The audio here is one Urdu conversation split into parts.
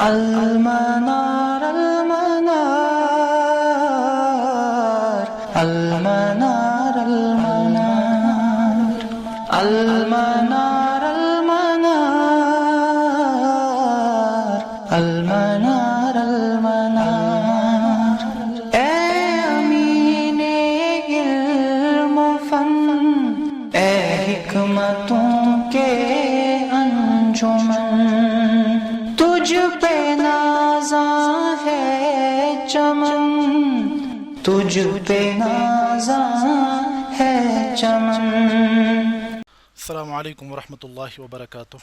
المنار المنار المنار المنار المنار المنار المنار اے امین علم و فن، اے حکمتوں کے انجمن، تجھ پہ نازاں ہے چمن، تجھ پہ نازاں ہے چمن۔ السلام علیکم ورحمۃ اللہ وبرکاتہ۔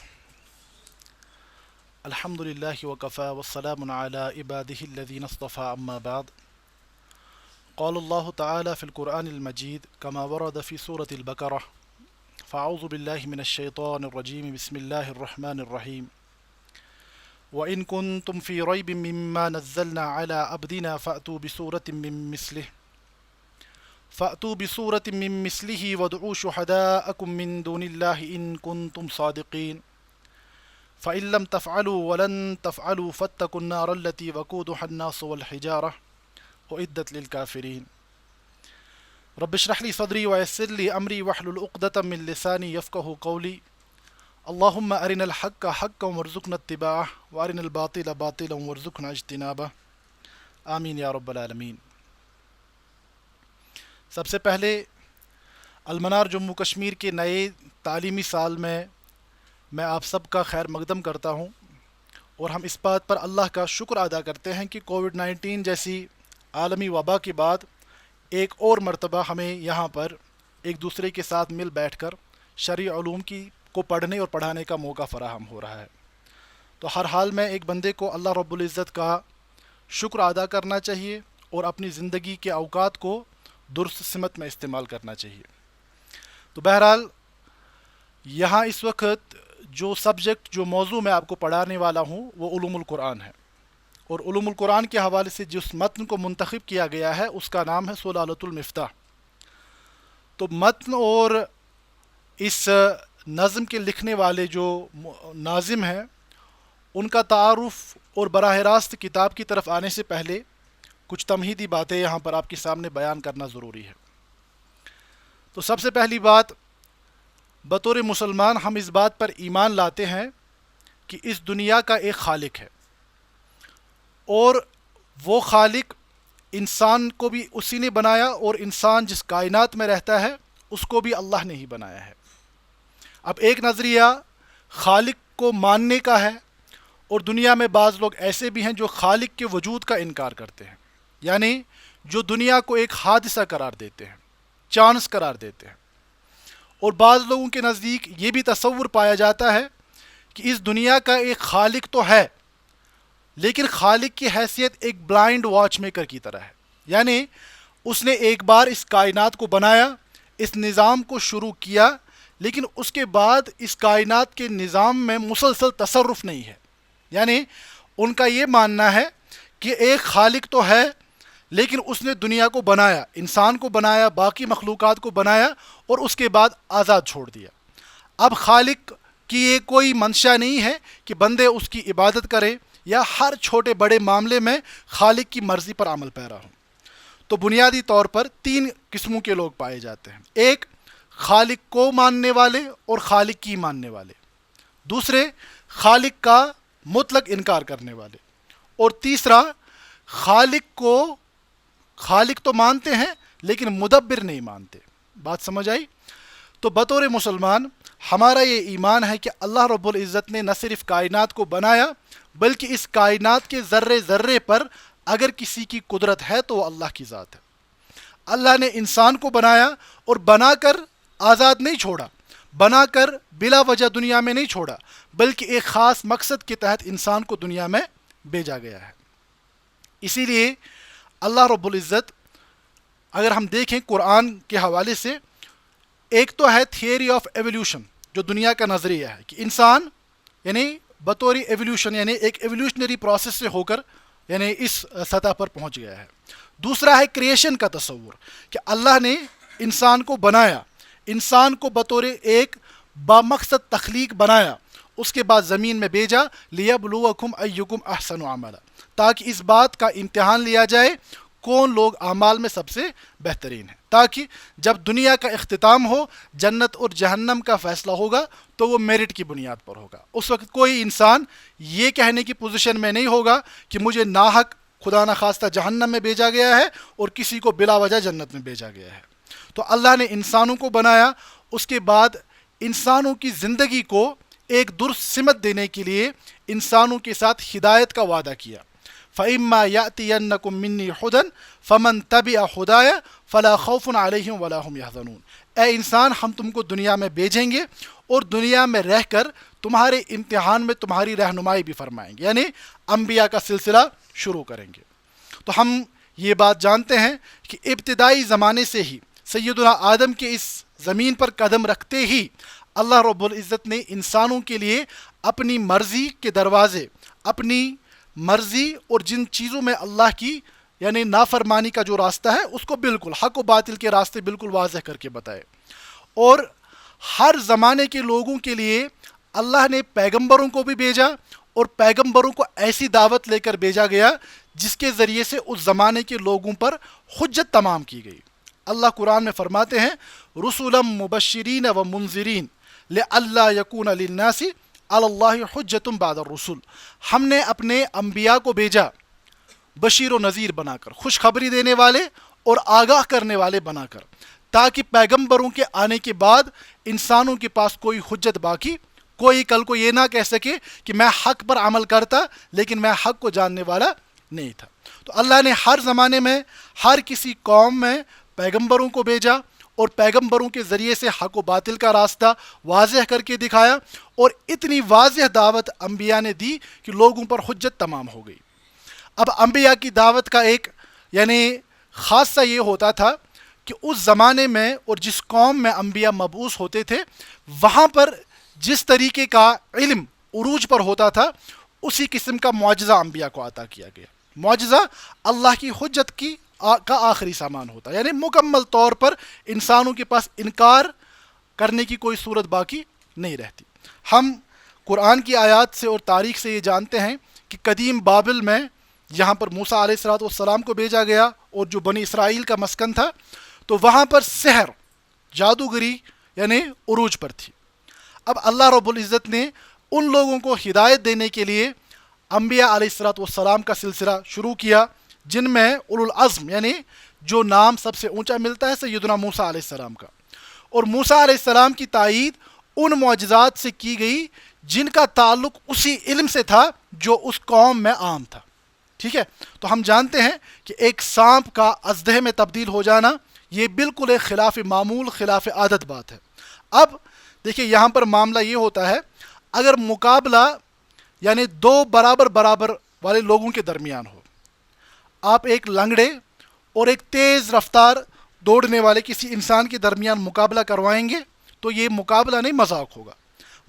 الحمد للہ وکفی والسلام علی عباده الذین اصطفى اما بعد۔ قال اللہ تعالی فی القرآن المجید کما ورد فی سورة البقرہ، فاعوذ باللہ من الشیطان الرجیم، بسم اللہ الرحمن الرحیم۔ وَإِن كُنتُمْ فِي رَيْبٍ مِّمَّا نَزَّلْنَا عَلَىٰ عَبْدِنَا فَأْتُوا بِسُورَةٍ مِّن مِّثْلِهِ وَادْعُوا شُهَدَاءَكُم مِّن دُونِ اللَّهِ إِن كُنتُمْ صَادِقِينَ فَإِن لَّمْ تَفْعَلُوا وَلَن تَفْعَلُوا فَاتَّقُوا النَّارَ الَّتِي وَقُودُهَا النَّاسُ وَالْحِجَارَةُ أُعِدَّتْ لِلْكَافِرِينَ رب اشرح لي صدري ويسر لي أمري واحلل عقدة من لساني يفقهوا قولي اللهم أرنا الحق حقا وارزقنا اتباعه وأرنا الباطل باطلا وارزقنا اجتنابه آمین یا رب العالمین۔ سب سے پہلے المنار جموں کشمیر کے نئے تعلیمی سال میں آپ سب کا خیر مقدم کرتا ہوں، اور ہم اس بات پر اللہ کا شکر ادا کرتے ہیں کہ کووڈ-19 جیسی عالمی وبا کے بعد ایک اور مرتبہ ہمیں یہاں پر ایک دوسرے کے ساتھ مل بیٹھ کر شرعی علوم کو پڑھنے اور پڑھانے کا موقع فراہم ہو رہا ہے۔ تو ہر حال میں ایک بندے کو اللہ رب العزت کا شکر ادا کرنا چاہیے اور اپنی زندگی کے اوقات کو درست سمت میں استعمال کرنا چاہیے۔ تو بہرحال یہاں اس وقت جو سبجیکٹ، جو موضوع میں آپ کو پڑھانے والا ہوں وہ علوم القرآن ہے، اور علوم القرآن کے حوالے سے جس متن کو منتخب کیا گیا ہے اس کا نام ہے سلالۃ المفتاح۔ تو متن اور اس نظم کے لکھنے والے جو ناظم ہیں ان کا تعارف اور براہ راست کتاب کی طرف آنے سے پہلے کچھ تمہیدی باتیں یہاں پر آپ کے سامنے بیان کرنا ضروری ہے۔ تو سب سے پہلی بات، بطور مسلمان ہم اس بات پر ایمان لاتے ہیں کہ اس دنیا کا ایک خالق ہے، اور وہ خالق انسان کو بھی اسی نے بنایا، اور انسان جس کائنات میں رہتا ہے اس کو بھی اللہ نے ہی بنایا ہے۔ اب ایک نظریہ خالق کو ماننے کا ہے، اور دنیا میں بعض لوگ ایسے بھی ہیں جو خالق کے وجود کا انکار کرتے ہیں، یعنی جو دنیا کو ایک حادثہ قرار دیتے ہیں، چانس قرار دیتے ہیں۔ اور بعض لوگوں کے نزدیک یہ بھی تصور پایا جاتا ہے کہ اس دنیا کا ایک خالق تو ہے، لیکن خالق کی حیثیت ایک بلائنڈ واچ میکر کی طرح ہے، یعنی اس نے ایک بار اس کائنات کو بنایا، اس نظام کو شروع کیا، لیکن اس کے بعد اس کائنات کے نظام میں مسلسل تصرف نہیں ہے۔ یعنی ان کا یہ ماننا ہے کہ ایک خالق تو ہے، لیکن اس نے دنیا کو بنایا، انسان کو بنایا، باقی مخلوقات کو بنایا، اور اس کے بعد آزاد چھوڑ دیا۔ اب خالق کی یہ کوئی منشا نہیں ہے کہ بندے اس کی عبادت کرے یا ہر چھوٹے بڑے معاملے میں خالق کی مرضی پر عمل پیرا ہوں۔ تو بنیادی طور پر 3 قسموں کے لوگ پائے جاتے ہیں: ایک خالق کو ماننے والے اور خالق کی ماننے والے، دوسرے خالق کا مطلق انکار کرنے والے، اور تیسرا خالق تو مانتے ہیں لیکن مدبر نہیں مانتے۔ بات سمجھ آئی؟ تو بطور مسلمان ہمارا یہ ایمان ہے کہ اللہ رب العزت نے نہ صرف کائنات کو بنایا، بلکہ اس کائنات کے ذرے ذرے پر اگر کسی کی قدرت ہے تو وہ اللہ کی ذات ہے۔ اللہ نے انسان کو بنایا، اور بنا کر آزاد نہیں چھوڑا، بنا کر بلا وجہ دنیا میں نہیں چھوڑا، بلکہ ایک خاص مقصد کے تحت انسان کو دنیا میں بھیجا گیا ہے۔ اسی لیے اللہ رب العزت، اگر ہم دیکھیں قرآن کے حوالے سے، ایک تو ہے تھیوری آف ایولیوشن، جو دنیا کا نظریہ ہے کہ انسان یعنی بطور ایولیوشن، یعنی ایک ایولیوشنری پروسیس سے ہو کر یعنی اس سطح پر پہنچ گیا ہے۔ دوسرا ہے کریشن کا تصور، کہ اللہ نے انسان کو بنایا، انسان کو بطور ایک بامقصد تخلیق بنایا، اس کے بعد زمین میں بھیجا لیبلوکم ایکم احسن عملا، تاکہ اس بات کا امتحان لیا جائے کون لوگ اعمال میں سب سے بہترین ہیں، تاکہ جب دنیا کا اختتام ہو، جنت اور جہنم کا فیصلہ ہوگا تو وہ میرٹ کی بنیاد پر ہوگا۔ اس وقت کوئی انسان یہ کہنے کی پوزیشن میں نہیں ہوگا کہ مجھے ناحق خدا نخواستہ جہنم میں بھیجا گیا ہے اور کسی کو بلا وجہ جنت میں بھیجا گیا ہے۔ تو اللہ نے انسانوں کو بنایا، اس کے بعد انسانوں کی زندگی کو ایک درست سمت دینے کے لیے انسانوں کے ساتھ ہدایت کا وعدہ کیا۔ فَإِمَّا يَأْتِيَنَّكُم مِّنِّي هُدًى فَمَن تَبِعَ هُدَايَ فَلَا خَوْفٌ عَلَيْهِمْ وَلَا هُمْ يَحْزَنُونَ۔ اے انسان، ہم تم کو دنیا میں بھیجیں گے اور دنیا میں رہ کر تمہارے امتحان میں تمہاری رہنمائی بھی فرمائیں گے، یعنی انبیاء کا سلسلہ شروع کریں گے۔ تو ہم یہ بات جانتے ہیں کہ ابتدائی زمانے سے ہی سیدنا آدم کے اس زمین پر قدم رکھتے ہی اللہ رب العزت نے انسانوں کے لیے اپنی مرضی کے دروازے، اپنی مرضی اور جن چیزوں میں اللہ کی یعنی نافرمانی کا جو راستہ ہے اس کو بالکل حق و باطل کے راستے بالکل واضح کر کے بتائے۔ اور ہر زمانے کے لوگوں کے لیے اللہ نے پیغمبروں کو بھی بھیجا، اور پیغمبروں کو ایسی دعوت لے کر بھیجا گیا جس کے ذریعے سے اس زمانے کے لوگوں پر حجت تمام کی گئی۔ اللہ قرآن میں فرماتے ہیں رسولا مبشرین و منذرین لئلا یکون للناس علی اللہ حجت بعد الرسل، ہم نے اپنے انبیاء کو بھیجا بشیر و نذیر بنا کر، خوشخبری دینے والے اور آگاہ کرنے والے بنا کر، تاکہ پیغمبروں کے آنے کے بعد انسانوں کے پاس کوئی حجت باقی، کوئی کل کو یہ نہ کہہ سکے کہ میں حق پر عمل کرتا لیکن میں حق کو جاننے والا نہیں تھا۔ تو اللہ نے ہر زمانے میں ہر کسی قوم میں پیغمبروں کو بھیجا اور پیغمبروں کے ذریعے سے حق و باطل کا راستہ واضح کر کے دکھایا، اور اتنی واضح دعوت انبیاء نے دی کہ لوگوں پر حجت تمام ہو گئی۔ اب انبیاء کی دعوت کا ایک یعنی خاصہ یہ ہوتا تھا کہ اس زمانے میں اور جس قوم میں انبیاء مبعوث ہوتے تھے وہاں پر جس طریقے کا علم عروج پر ہوتا تھا اسی قسم کا معجزہ انبیاء کو عطا کیا گیا۔ معجزہ اللہ کی حجت کا آخری سامان ہوتا ہے، یعنی مکمل طور پر انسانوں کے پاس انکار کرنے کی کوئی صورت باقی نہیں رہتی۔ ہم قرآن کی آیات سے اور تاریخ سے یہ جانتے ہیں کہ قدیم بابل میں جہاں پر موسیٰ علیہ السلام کو بھیجا گیا اور جو بنی اسرائیل کا مسکن تھا، تو وہاں پر سحر، جادوگری یعنی عروج پر تھی۔ اب اللہ رب العزت نے ان لوگوں کو ہدایت دینے کے لیے انبیاء علیہ السلام کا سلسلہ شروع کیا، جن میں اولو العزم یعنی جو نام سب سے اونچا ملتا ہے سیدنا موسیٰ علیہ السلام کا، اور موسیٰ علیہ السلام کی تائید ان معجزات سے کی گئی جن کا تعلق اسی علم سے تھا جو اس قوم میں عام تھا۔ ٹھیک ہے، تو ہم جانتے ہیں کہ ایک سانپ کا اژدہے میں تبدیل ہو جانا یہ بالکل ایک خلاف معمول، خلاف عادت بات ہے۔ اب دیکھیے یہاں پر معاملہ یہ ہوتا ہے، اگر مقابلہ یعنی دو برابر والے لوگوں کے درمیان ہو، آپ ایک لنگڑے اور ایک تیز رفتار دوڑنے والے کسی انسان کے درمیان مقابلہ کروائیں گے تو یہ مقابلہ نہیں مذاق ہوگا۔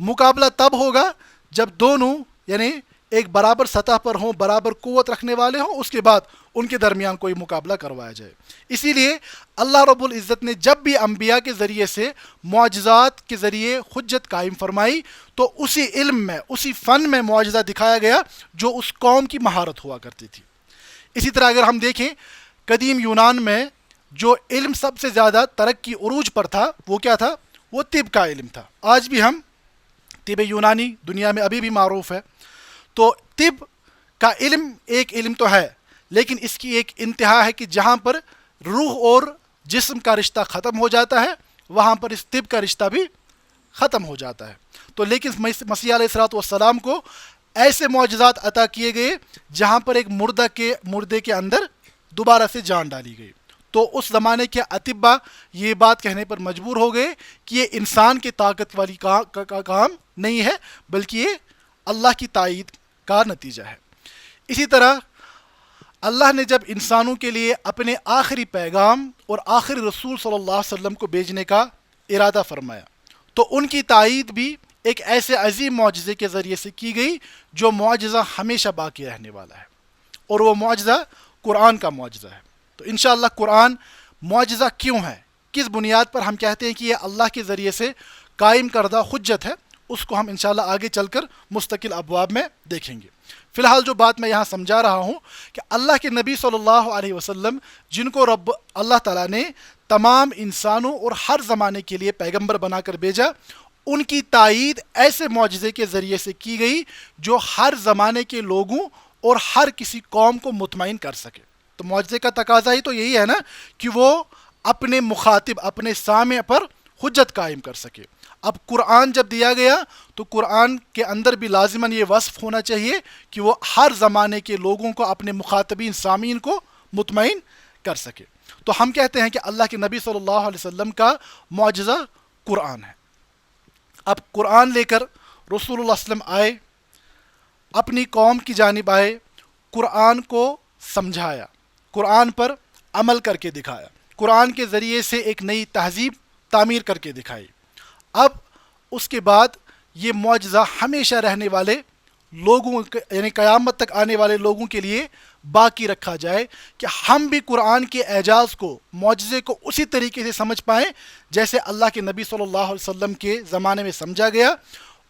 مقابلہ تب ہوگا جب دونوں یعنی ایک برابر سطح پر ہوں، برابر قوت رکھنے والے ہوں، اس کے بعد ان کے درمیان کوئی مقابلہ کروایا جائے۔ اسی لیے اللہ رب العزت نے جب بھی انبیاء کے ذریعے سے معجزات کے ذریعے حجت قائم فرمائی تو اسی علم میں، اسی فن میں معجزہ دکھایا گیا جو اس قوم کی مہارت ہوا کرتی تھی۔ اسی طرح اگر ہم دیکھیں قدیم یونان میں جو علم سب سے زیادہ ترقی عروج پر تھا وہ کیا تھا؟ وہ طب کا علم تھا۔ آج بھی ہم طب یونانی دنیا میں ابھی بھی معروف ہے۔ تو طب کا علم ایک علم تو ہے، لیکن اس کی ایک انتہا ہے کہ جہاں پر روح اور جسم کا رشتہ ختم ہو جاتا ہے وہاں پر اس طب کا رشتہ بھی ختم ہو جاتا ہے۔ تو لیکن مسیح علیہ السلام کو ایسے معجزات عطا کیے گئے جہاں پر ایک مردے کے اندر دوبارہ سے جان ڈالی گئی۔ تو اس زمانے کے اطباء یہ بات کہنے پر مجبور ہو گئے کہ یہ انسان کی طاقت والی کا کام نہیں ہے بلکہ یہ اللہ کی تائید کا نتیجہ ہے۔ اسی طرح اللہ نے جب انسانوں کے لیے اپنے آخری پیغام اور آخری رسول صلی اللہ علیہ وسلم کو بھیجنے کا ارادہ فرمایا تو ان کی تائید بھی ایک ایسے عظیم معجزے کے ذریعے سے کی گئی جو معجزہ ہمیشہ باقی رہنے والا ہے، اور وہ معجزہ قرآن کا معجزہ ہے۔ تو انشاءاللہ قرآن معجزہ کیوں ہے، کس بنیاد پر ہم کہتے ہیں کہ یہ اللہ کے ذریعے سے قائم کردہ حجت ہے، اس کو ہم انشاءاللہ آگے چل کر مستقل ابواب میں دیکھیں گے۔ فی الحال جو بات میں یہاں سمجھا رہا ہوں کہ اللہ کے نبی صلی اللہ علیہ وسلم جن کو رب اللہ تعالیٰ نے تمام انسانوں اور ہر زمانے کے لیے پیغمبر بنا کر بھیجا، ان کی تائید ایسے معجزے کے ذریعے سے کی گئی جو ہر زمانے کے لوگوں اور ہر کسی قوم کو مطمئن کر سکے۔ تو معجزے کا تقاضا ہی تو یہی ہے نا کہ وہ اپنے مخاطب، اپنے سامع پر حجت قائم کر سکے۔ اب قرآن جب دیا گیا تو قرآن کے اندر بھی لازماً یہ وصف ہونا چاہیے کہ وہ ہر زمانے کے لوگوں کو، اپنے مخاطبین سامعین کو مطمئن کر سکے۔ تو ہم کہتے ہیں کہ اللہ کے نبی صلی اللہ علیہ وسلم کا معجزہ قرآن ہے۔ اب قرآن لے کر رسول اللہ صلی اللہ علیہ وسلم آئے، اپنی قوم کی جانب آئے، قرآن کو سمجھایا، قرآن پر عمل کر کے دکھایا، قرآن کے ذریعے سے ایک نئی تہذیب تعمیر کر کے دکھائی۔ اب اس کے بعد یہ معجزہ ہمیشہ رہنے والے لوگوں یعنی قیامت تک آنے والے لوگوں کے لیے باقی رکھا جائے کہ ہم بھی قرآن کے اعجاز کو، معجزے کو اسی طریقے سے سمجھ پائیں جیسے اللہ کے نبی صلی اللہ علیہ وسلم کے زمانے میں سمجھا گیا۔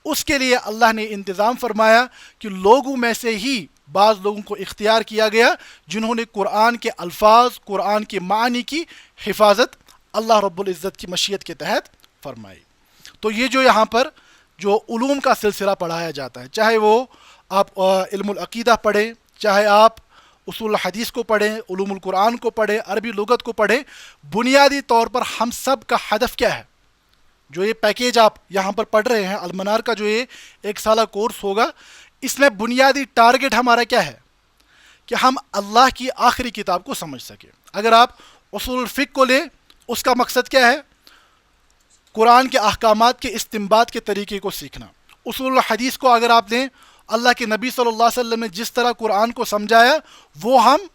اس کے لیے اللہ نے انتظام فرمایا کہ لوگوں میں سے ہی بعض لوگوں کو اختیار کیا گیا جنہوں نے قرآن کے الفاظ، قرآن کے معنی کی حفاظت اللہ رب العزت کی مشیت کے تحت فرمائی۔ تو یہ جو یہاں پر جو علوم کا سلسلہ پڑھایا جاتا ہے، چاہے وہ آپ علم العقیدہ پڑھیں، چاہے آپ اصول الحدیث کو پڑھیں، علوم القرآن کو پڑھیں، عربی لغت کو پڑھیں، بنیادی طور پر ہم سب کا ہدف کیا ہے؟ جو یہ پیکیج آپ یہاں پر پڑھ رہے ہیں، المنار کا جو یہ 1 سالہ کورس ہوگا، اس میں بنیادی ٹارگٹ ہمارا کیا ہے کہ ہم اللہ کی آخری کتاب کو سمجھ سکیں۔ اگر آپ اصول الفقہ کو لیں، اس کا مقصد کیا ہے؟ قرآن کے احکامات کے استنباط کے طریقے کو سیکھنا۔ اصول الحدیث کو اگر آپ لیں، اللہ کے نبی صلی اللہ علیہ وسلم نے جس طرح قرآن کو سمجھایا وہ ہم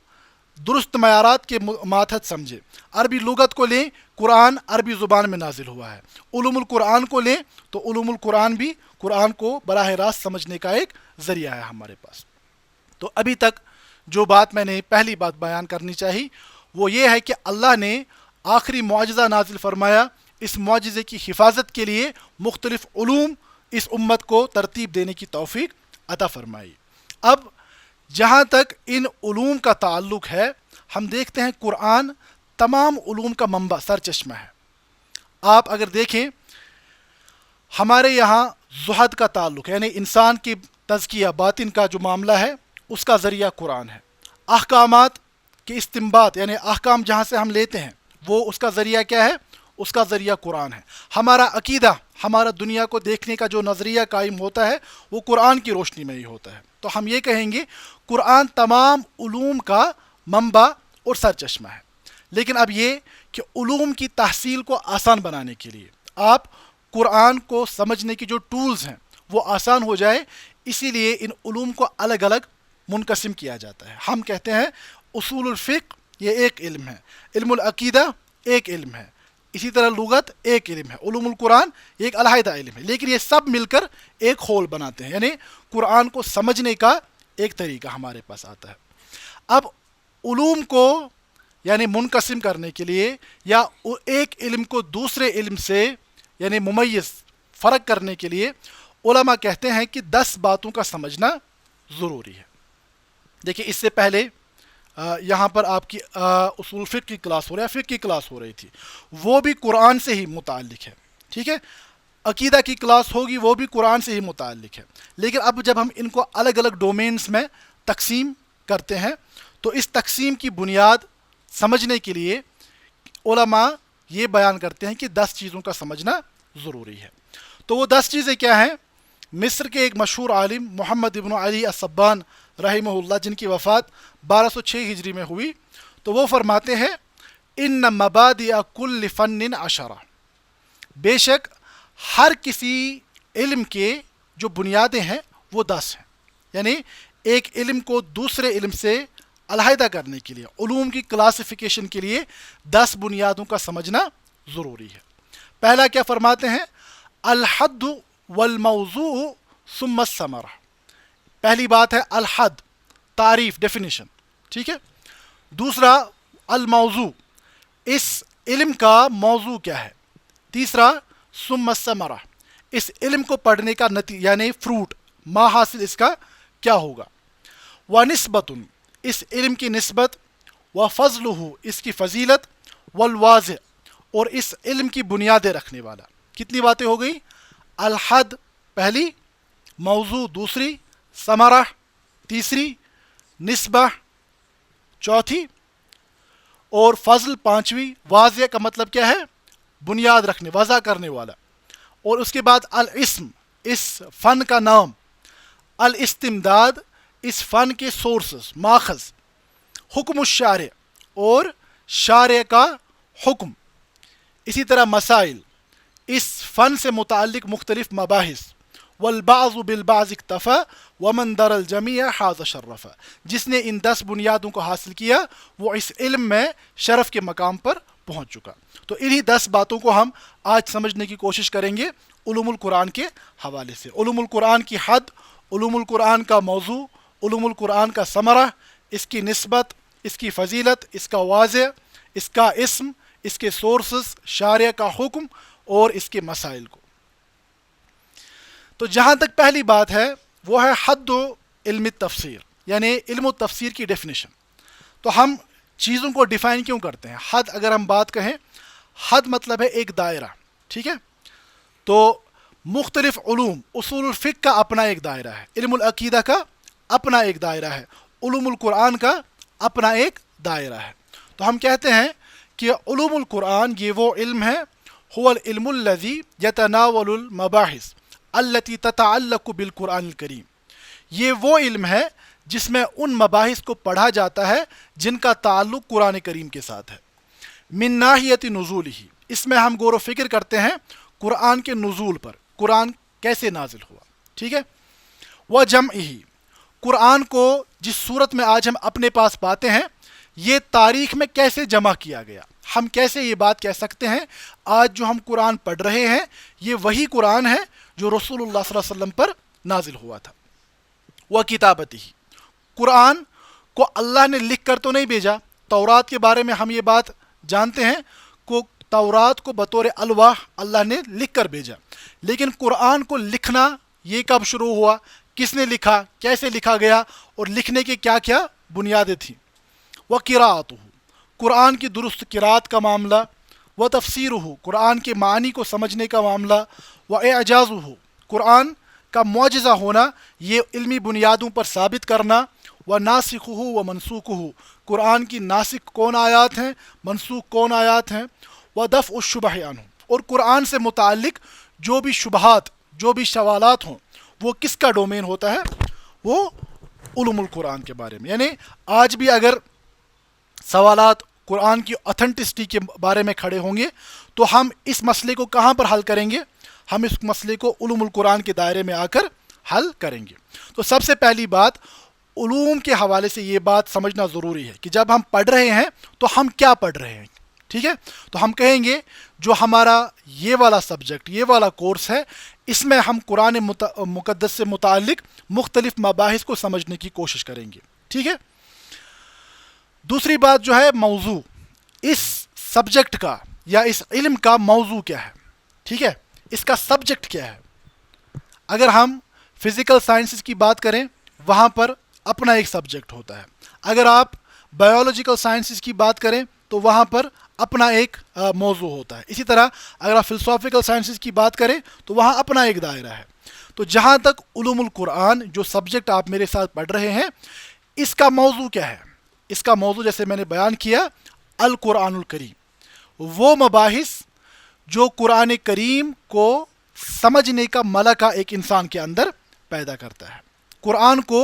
درست معیارات کے ماتحت سمجھے۔ عربی لغت کو لیں، قرآن عربی زبان میں نازل ہوا ہے۔ علوم القرآن کو لیں تو علوم القرآن بھی قرآن کو براہ راست سمجھنے کا ایک ذریعہ ہے ہمارے پاس۔ تو ابھی تک جو بات میں نے پہلی بات بیان کرنی چاہی وہ یہ ہے کہ اللہ نے آخری معجزہ نازل فرمایا، اس معجزے کی حفاظت کے لیے مختلف علوم اس امت کو ترتیب دینے کی توفیق عطا فرمائی۔ اب جہاں تک ان علوم کا تعلق ہے، ہم دیکھتے ہیں قرآن تمام علوم کا منبع، سرچشمہ ہے۔ آپ اگر دیکھیں ہمارے یہاں زہد کا تعلق یعنی انسان کی تزکیہ باطن کا جو معاملہ ہے اس کا ذریعہ قرآن ہے۔ احکامات کے استنباط یعنی احکام جہاں سے ہم لیتے ہیں وہ اس کا ذریعہ کیا ہے؟ اس کا ذریعہ قرآن ہے۔ ہمارا عقیدہ، ہمارا دنیا کو دیکھنے کا جو نظریہ قائم ہوتا ہے وہ قرآن کی روشنی میں ہی ہوتا ہے۔ تو ہم یہ کہیں گے قرآن تمام علوم کا منبع اور سرچشمہ ہے۔ لیکن اب یہ کہ علوم کی تحصیل کو آسان بنانے کے لیے، آپ قرآن کو سمجھنے کی جو ٹولز ہیں وہ آسان ہو جائے، اسی لیے ان علوم کو الگ الگ منقسم کیا جاتا ہے۔ ہم کہتے ہیں اصول الفقہ یہ ایک علم ہے، علم العقیدہ ایک علم ہے، اسی طرح لغت ایک علم ہے، علوم القرآن ایک علیحدہ علم ہے، لیکن یہ سب مل کر ایک ہول بناتے ہیں، یعنی قرآن کو سمجھنے کا ایک طریقہ ہمارے پاس آتا ہے۔ اب علوم کو یعنی منقسم کرنے کے لیے یا ایک علم کو دوسرے علم سے یعنی ممیز فرق کرنے کے لیے علماء کہتے ہیں کہ 10 باتوں کا سمجھنا ضروری ہے۔ دیکھیں اس سے پہلے یہاں پر آپ کی اصول فقہ کی کلاس ہو رہی ہے، فقہ کی کلاس ہو رہی تھی، وہ بھی قرآن سے ہی متعلق ہے، ٹھیک ہے۔ عقیدہ کی کلاس ہوگی، وہ بھی قرآن سے ہی متعلق ہے۔ لیکن اب جب ہم ان کو الگ الگ ڈومینز میں تقسیم کرتے ہیں تو اس تقسیم کی بنیاد سمجھنے کے لیے علماء یہ بیان کرتے ہیں کہ 10 چیزوں کا سمجھنا ضروری ہے۔ تو وہ 10 چیزیں کیا ہیں؟ مصر کے ایک مشہور عالم محمد ابن علی الصبان رحمہ اللہ، جن کی وفات 1206 ہجری میں ہوئی، تو وہ فرماتے ہیں ان مبادئ کل فن 10، بے شک ہر کسی علم کے جو بنیادیں ہیں وہ 10 ہیں۔ یعنی ایک علم کو دوسرے علم سے علیحدہ کرنے کے لیے، علوم کی کلاسیفیکیشن کے لیے 10 بنیادوں کا سمجھنا ضروری ہے۔ پہلا کیا فرماتے ہیں؟ الحد والموضوع ثم الثمرہ۔ پہلی بات ہے الحد، تعریف، ڈیفینیشن، ٹھیک ہے۔ دوسرا الموضوع، اس علم کا موضوع کیا ہے۔ تیسرا ثم الثمرہ، اس علم کو پڑھنے کا یعنی فروٹ ما حاصل اس کا کیا ہوگا. ونسبۃ اس علم کی نسبت، وفضلہ اس کی فضیلت، والواضح اور اس علم کی بنیادیں رکھنے والا. کتنی باتیں ہو گئی؟ الحد پہلی، موضوع دوسری، ثمرہ تیسری، نسبہ چوتھی، اور فضل پانچویں. واضح کا مطلب کیا ہے؟ بنیاد رکھنے، وضع کرنے والا. اور اس کے بعد الاسم اس فن کا نام، الاستمداد اس فن کے سورسز ماخذ، حکم الشارع اور شارع کا حکم. اسی طرح مسائل اس فن سے متعلق مختلف مباحث، والبعض بالبعض اکتفا ومن در الجمیع حاز شرفا. جس نے ان 10 بنیادوں کو حاصل کیا وہ اس علم میں شرف کے مقام پر پہنچ چکا. تو انہی 10 باتوں کو ہم آج سمجھنے کی کوشش کریں گے علوم القرآن کے حوالے سے. علوم القرآن کی حد، علوم القرآن کا موضوع، علوم القرآن کا ثمرہ، اس کی نسبت، اس کی فضیلت، اس کا واضح، اس کا اسم، اس کے سورسز، شارع کا حکم اور اس کے مسائل کو. تو جہاں تک پہلی بات ہے وہ ہے حد و علم التفسیر، یعنی علم التفسیر کی ڈیفینیشن. تو ہم چیزوں کو ڈیفائن کیوں کرتے ہیں؟ حد اگر ہم بات کہیں، حد مطلب ہے ایک دائرہ، ٹھیک ہے؟ تو مختلف علوم، اصول الفقہ کا اپنا ایک دائرہ ہے، علم العقیدہ کا اپنا ایک دائرہ ہے، علوم القرآن کا اپنا ایک دائرہ ہے. تو ہم کہتے ہیں کہ علوم القرآن یہ وہ علم ہے، هو العلم الذي يتناول المباحث التي تتعلق بالقرآن الکریم. یہ وہ علم ہے جس میں ان مباحث کو پڑھا جاتا ہے جن کا تعلق قرآن کریم کے ساتھ ہے. من ناحیت نزولہ، اس میں ہم غور و فکر کرتے ہیں قرآن کے نزول پر، قرآن کیسے نازل ہوا، ٹھیک ہے؟ وجمعہ، قرآن کو جس صورت میں آج ہم اپنے پاس پاتے ہیں یہ تاریخ میں کیسے جمع کیا گیا. ہم کیسے یہ بات کہہ سکتے ہیں آج جو ہم قرآن پڑھ رہے ہیں یہ وہی قرآن ہے جو رسول اللہ صلی اللہ علیہ وسلم پر نازل ہوا تھا. وکتابتہ، قرآن کو اللہ نے لکھ کر تو نہیں بھیجا. تورات کے بارے میں ہم یہ بات جانتے ہیں کہ تورات کو بطور الواح اللہ نے لکھ کر بھیجا، لیکن قرآن کو لکھنا یہ کب شروع ہوا، کس نے لکھا، کیسے لکھا گیا اور لکھنے کے کیا کیا بنیادیں تھیں. وقراءتہ، قرآن کی درست قراءت کا معاملہ. وتفسیرہ، قرآن کے معنی کو سمجھنے کا معاملہ. واعجازہ، قرآن کا معجزہ ہونا، یہ علمی بنیادوں پر ثابت کرنا. وناسخہ ومنسوخہ، قرآن کی ناسخ کون آیات ہیں، منسوخ کون آیات ہیں. ودفع الشبہ عنہ، اور قرآن سے متعلق جو بھی شبہات، جو بھی سوالات ہوں وہ کس کا ڈومین ہوتا ہے؟ وہ علوم القرآن کے بارے میں. یعنی آج بھی اگر سوالات قرآن کی اتھنٹسٹی کے بارے میں کھڑے ہوں گے تو ہم اس مسئلے کو کہاں پر حل کریں گے؟ ہم اس مسئلے کو علوم القرآن کے دائرے میں آ کر حل کریں گے. تو سب سے پہلی بات علوم کے حوالے سے یہ بات سمجھنا ضروری ہے کہ جب ہم پڑھ رہے ہیں تو ہم کیا پڑھ رہے ہیں، ٹھیک ہے؟ تو ہم کہیں گے جو ہمارا یہ والا سبجیکٹ، یہ والا کورس ہے، اس میں ہم قرآن مقدس سے متعلق مختلف مباحث کو سمجھنے کی کوشش کریں گے، ٹھیک ہے؟ دوسری بات جو ہے موضوع، اس سبجیکٹ کا یا اس علم کا موضوع کیا ہے، ٹھیک ہے؟ اس کا سبجیکٹ کیا ہے. اگر ہم فزیکل سائنسز کی بات کریں وہاں پر اپنا ایک سبجیکٹ ہوتا ہے. اگر آپ بایولوجیکل سائنسز کی بات کریں تو وہاں پر اپنا ایک موضوع ہوتا ہے. اسی طرح اگر آپ فلسافیکل سائنسز کی بات کریں تو وہاں اپنا ایک دائرہ ہے. تو جہاں تک علوم القرآن جو سبجیکٹ آپ میرے ساتھ پڑھ رہے ہیں اس کا موضوع کیا ہے؟ اس کا موضوع جیسے میں نے بیان کیا القرآن الکریم، وہ مباحث جو قرآن کریم کو سمجھنے کا ملکہ ایک انسان کے اندر پیدا کرتا ہے. قرآن کو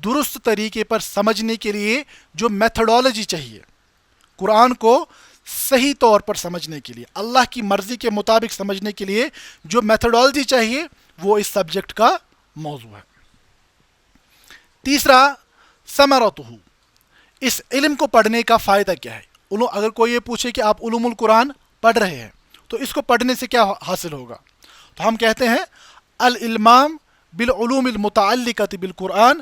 درست طریقے پر سمجھنے کے لیے جو میتھڈالوجی چاہیے، قرآن کو صحیح طور پر سمجھنے کے لیے، اللہ کی مرضی کے مطابق سمجھنے کے لیے جو میتھڈالوجی چاہیے وہ اس سبجیکٹ کا موضوع ہے. تیسرا ثمرتہ، اس علم کو پڑھنے کا فائدہ کیا ہے. اگر کوئی یہ پوچھے کہ آپ علوم القرآن پڑھ رہے ہیں تو اس کو پڑھنے سے کیا حاصل ہوگا، تو ہم کہتے ہیں الالمام بالعلوم المتعلقۃ بالقرآن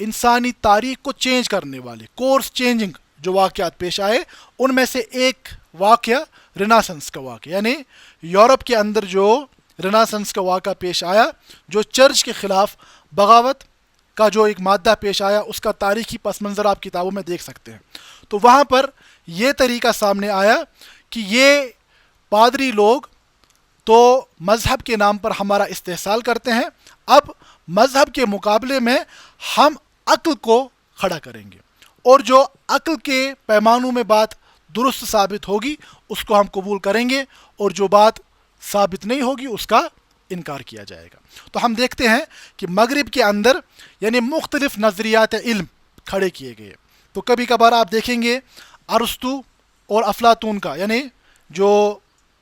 انسانی تاریخ کو چینج کرنے والے کورس چینجنگ جو واقعات پیش آئے، ان میں سے ایک واقعہ ریناسنس کا واقعہ، یعنی یورپ کے اندر جو ریناسنس کا واقعہ پیش آیا، جو چرچ کے خلاف بغاوت کا جو ایک مادہ پیش آیا، اس کا تاریخی پس منظر آپ کتابوں میں دیکھ سکتے ہیں۔ تو وہاں پر یہ طریقہ سامنے آیا کہ یہ پادری لوگ تو مذہب کے نام پر ہمارا استحصال کرتے ہیں، اب مذہب کے مقابلے میں ہم عقل کو کھڑا کریں گے، اور جو عقل کے پیمانوں میں بات درست ثابت ہوگی اس کو ہم قبول کریں گے، اور جو بات ثابت نہیں ہوگی اس کا انکار کیا جائے گا۔ تو ہم دیکھتے ہیں کہ مغرب کے اندر یعنی مختلف نظریات علم کھڑے کیے گئے۔ تو کبھی کبھار آپ دیکھیں گے ارسطو اور افلاطون کا، یعنی جو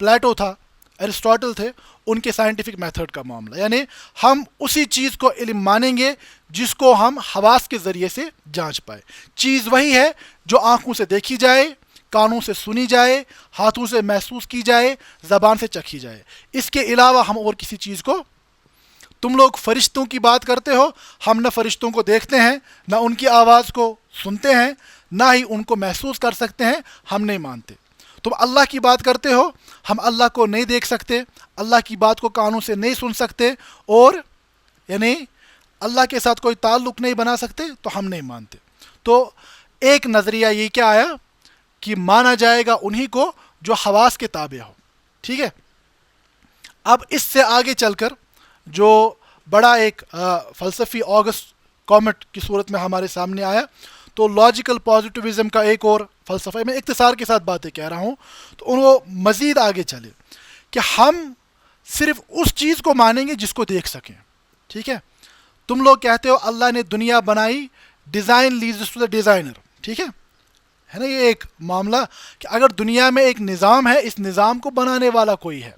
پلیٹو تھا، ارسطاٹل تھے، ان کے سائنٹیفک میتھڈ کا معاملہ، یعنی ہم اسی چیز کو علم مانیں گے جس کو ہم حواس کے ذریعے سے جانچ پائے۔ چیز وہی ہے جو آنکھوں سے دیکھی جائے، کانوں سے سنی جائے، ہاتھوں سے محسوس کی جائے، زبان سے چکھی جائے، اس کے علاوہ ہم اور کسی چیز کو، تم لوگ فرشتوں کی بات کرتے ہو، ہم نہ فرشتوں کو دیکھتے ہیں، نہ ان کی آواز کو سنتے ہیں، نہ ہی ان کو محسوس کر سکتے ہیں، ہم نہیں مانتے۔ تم اللہ کی بات کرتے ہو، ہم اللہ کو نہیں دیکھ سکتے، اللہ کی بات کو کانوں سے نہیں سن سکتے، اور یعنی اللہ کے ساتھ کوئی تعلق نہیں بنا سکتے، تو ہم نہیں مانتے۔ تو ایک نظریہ یہ کیا آیا کہ مانا جائے گا انہی کو جو حواس کے تابع ہو، ٹھیک ہے۔ اب اس سے آگے چل کر جو بڑا ایک فلسفی آگسٹ کومٹ کی صورت میں ہمارے سامنے آیا، تو لاجیکل پازیٹیوزم کا ایک اور فلسفہ، میں اختصار کے ساتھ باتیں کہہ رہا ہوں، تو وہ مزید آگے چلے کہ ہم صرف اس چیز کو مانیں گے جس کو دیکھ سکیں، ٹھیک ہے۔ تم لوگ کہتے ہو اللہ نے دنیا بنائی، design leads to the designer, ٹھیک ہے نا، یہ ایک معاملہ کہ اگر دنیا میں ایک نظام ہے، اس نظام کو بنانے والا کوئی ہے،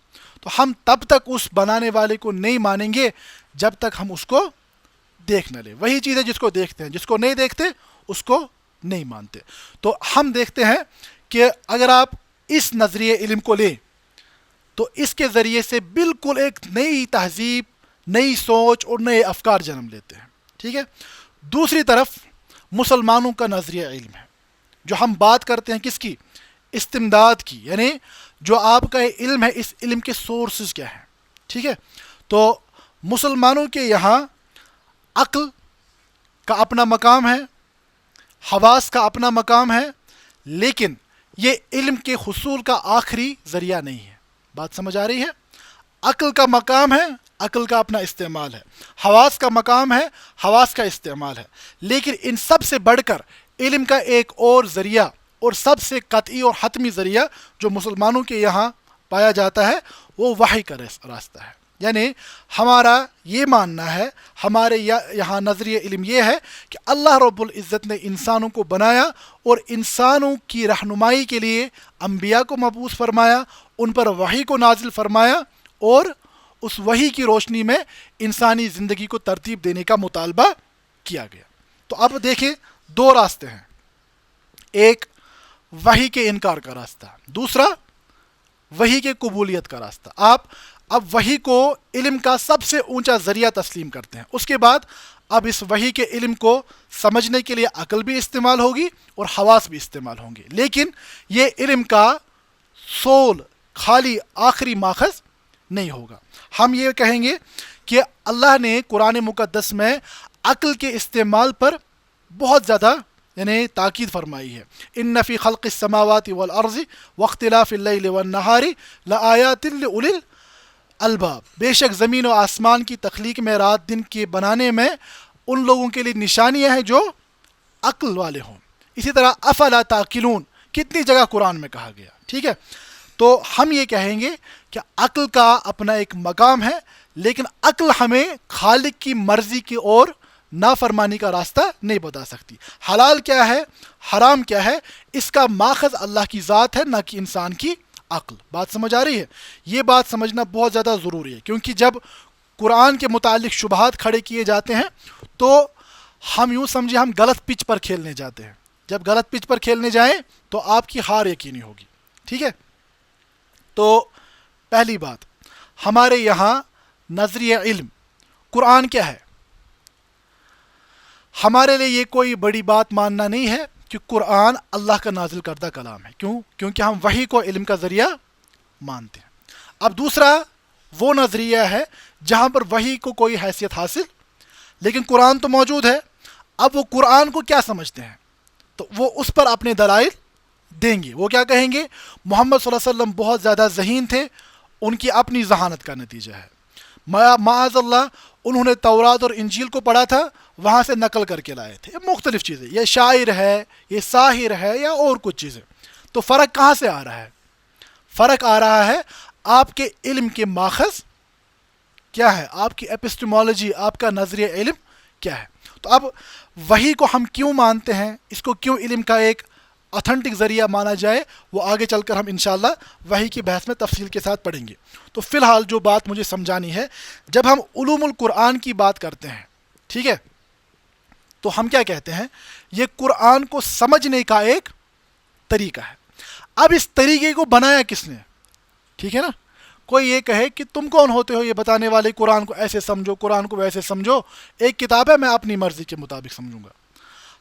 تو ہم تب تک اس بنانے والے کو نہیں مانیں گے جب تک ہم اس کو دیکھ نہ لیں۔ وہی چیز ہے جس کو دیکھتے ہیں، جس کو نہیں دیکھتے اس کو نہیں مانتے۔ تو ہم دیکھتے ہیں کہ اگر آپ اس نظریے علم کو لیں تو اس کے ذریعے سے بالکل ایک نئی تہذیب، نئی سوچ اور نئے افکار جنم لیتے ہیں، ٹھیک ہے۔ دوسری طرف مسلمانوں کا نظریہ علم ہے، جو ہم بات کرتے ہیں کس کی؟ استمداد کی، یعنی جو آپ کا علم ہے، اس علم کے سورسز کیا ہیں، ٹھیک ہے۔ تو مسلمانوں کے یہاں عقل کا اپنا مقام ہے، حواس کا اپنا مقام ہے، لیکن یہ علم کے حصول کا آخری ذریعہ نہیں ہے۔ بات سمجھ آ رہی ہے؟ عقل کا مقام ہے، عقل کا اپنا استعمال ہے، حواس کا مقام ہے، حواس کا استعمال ہے، لیکن ان سب سے بڑھ کر علم کا ایک اور ذریعہ اور سب سے قطعی اور حتمی ذریعہ جو مسلمانوں کے یہاں پایا جاتا ہے وہ وحی کا راستہ ہے۔ یعنی ہمارا یہ ماننا ہے، ہمارے یہاں نظریہ علم یہ ہے کہ اللہ رب العزت نے انسانوں کو بنایا اور انسانوں کی رہنمائی کے لیے انبیاء کو مبعوث فرمایا، ان پر وحی کو نازل فرمایا، اور اس وحی کی روشنی میں انسانی زندگی کو ترتیب دینے کا مطالبہ کیا گیا۔ تو اب دیکھیں دو راستے ہیں، ایک وحی کے انکار کا راستہ، دوسرا وحی کے قبولیت کا راستہ۔ آپ اب وحی کو علم کا سب سے اونچا ذریعہ تسلیم کرتے ہیں، اس کے بعد اب اس وحی کے علم کو سمجھنے کے لیے عقل بھی استعمال ہوگی اور حواس بھی استعمال ہوں گے، لیکن یہ علم کا سول، خالی آخری ماخذ نہیں ہوگا۔ ہم یہ کہیں گے کہ اللہ نے قرآن مقدس میں عقل کے استعمال پر بہت زیادہ یعنی تاکید فرمائی ہے۔ ان فی خلق السماوات والارض واختلاف اللیل والنہار لآیات لأولی الالباب، بے شک زمین و آسمان کی تخلیق میں، رات دن کے بنانے میں ان لوگوں کے لیے نشانیاں ہیں جو عقل والے ہوں۔ اسی طرح افلا تعقلون کتنی جگہ قرآن میں کہا گیا، ٹھیک ہے۔ تو ہم یہ کہیں گے کہ عقل کا اپنا ایک مقام ہے، لیکن عقل ہمیں خالق کی مرضی کی اور نافرمانی کا راستہ نہیں بتا سکتی۔ حلال کیا ہے، حرام کیا ہے، اس کا ماخذ اللہ کی ذات ہے، نہ کہ انسان کی عقل۔ بات سمجھ آ رہی ہے؟ یہ بات سمجھنا بہت زیادہ ضروری ہے، کیونکہ جب قرآن کے متعلق شبہات کھڑے کیے جاتے ہیں تو ہم یوں سمجھے ہم غلط پچ پر کھیلنے جاتے ہیں۔ جب غلط پچ پر کھیلنے جائیں تو آپ کی ہار یقینی ہوگی، ٹھیک ہے۔ تو پہلی بات، ہمارے یہاں نظریہ علم قرآن کیا ہے؟ ہمارے لیے یہ کوئی بڑی بات ماننا نہیں ہے کہ قرآن اللہ کا نازل کردہ کلام ہے. کیوں؟ کیونکہ ہم وحی کو علم کا ذریعہ مانتے ہیں. اب دوسرا وہ نظریہ ہے جہاں پر وحی کو کوئی حیثیت حاصل، لیکن قرآن تو موجود ہے. اب وہ قرآن کو کیا سمجھتے ہیں تو وہ اس پر اپنے دلائل دیں گے. وہ کیا کہیں گے؟ محمد صلی اللہ علیہ وسلم بہت زیادہ ذہین تھے، ان کی اپنی ذہانت کا نتیجہ ہے. معاذ اللہ انہوں نے تورات اور انجیل کو پڑھا تھا، وہاں سے نقل کر کے لائے تھے. مختلف چیزیں، یہ شاعر ہے، یہ ساحر ہے، یا اور کچھ چیزیں. تو فرق کہاں سے آ رہا ہے؟ فرق آ رہا ہے آپ کے علم کے ماخذ کیا ہے، آپ کی ایپسٹمولوجی، آپ کا نظریہ علم کیا ہے. تو اب وحی کو ہم کیوں مانتے ہیں، اس کو کیوں علم کا ایک اتھینٹک ذریعہ مانا جائے، وہ آگے چل کر ہم انشاءاللہ وحی کی بحث میں تفصیل کے ساتھ پڑھیں گے. تو فی الحال جو بات مجھے سمجھانی ہے، جب ہم علوم القرآن کی بات کرتے ہیں، ٹھیک ہے، تو ہم کیا کہتے ہیں؟ یہ قرآن کو سمجھنے کا ایک طریقہ ہے. اب اس طریقے کو بنایا کس نے؟ ٹھیک ہے نا. کوئی یہ کہے کہ تم کون ہوتے ہو یہ بتانے والے، قرآن کو ایسے سمجھو، قرآن کو ویسے سمجھو، ایک کتاب ہے، میں اپنی مرضی کے مطابق سمجھوں گا.